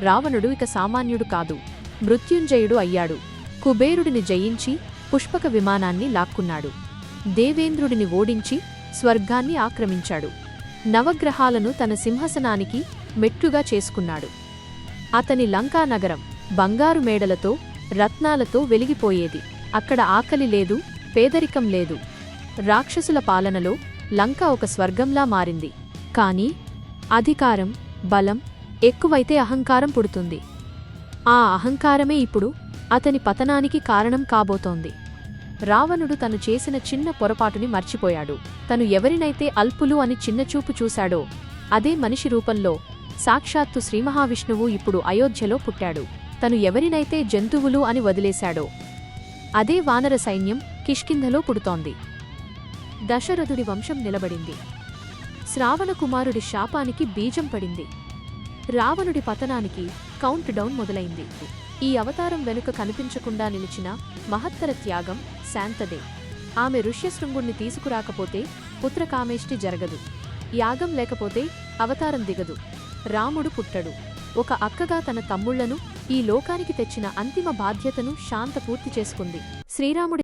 రావణుడు ఇక సామాన్యుడు కాదు, మృత్యుంజయుడు అయ్యాడు. కుబేరుడిని జయించి పుష్పక విమానాన్ని లాక్కున్నాడు. దేవేంద్రుడిని ఓడించి స్వర్గాన్ని ఆక్రమించాడు. నవగ్రహాలను తన సింహాసనానికి మెట్టుగా చేసుకున్నాడు. అతని లంకా నగరం బంగారు మేడలతో, రత్నాలతో వెలిగిపోయేది. అక్కడ ఆకలి లేదు, పేదరికం లేదు. రాక్షసుల పాలనలో లంక ఒక స్వర్గంలా మారింది. కాని అధికారం, బలం ఎక్కువైతే అహంకారం పుడుతుంది. ఆ అహంకారమే ఇప్పుడు అతని పతనానికి కారణం కాబోతోంది. రావణుడు తను చేసిన చిన్న పొరపాటుని మర్చిపోయాడు. తను ఎవరినైతే అల్పులు అని చిన్నచూపు చూశాడో అదే మనిషి రూపంలో సాక్షాత్తు శ్రీమహావిష్ణువు ఇప్పుడు అయోధ్యలో పుట్టాడు. తను ఎవరినైతే జంతువులు అని వదిలేశాడో అదే వానర సైన్యం కిష్కింధలో పుడుతోంది. దశరథుడి వంశం నిలబడింది. శ్రావణకుమారుడి శాపానికి బీజం పడింది. రావణుడి పతనానికి కౌంట్ డౌన్ మొదలైంది. ఈ అవతారం వెనుక కనిపించకుండా నిలిచిన మహత్తర త్యాగం శాంతదే. ఆమె ఋష్యశృంగుణ్ణి తీసుకురాకపోతే పుత్రకామేష్టి జరగదు. యాగం లేకపోతే అవతారం దిగదు. రాముడు పుట్టడు. ఒక అక్కగా తన తమ్ముళ్లను ఈ లోకానికి తెచ్చిన అంతిమ బాధ్యతను శాంత పూర్తి చేసుకుంది. శ్రీరాముడి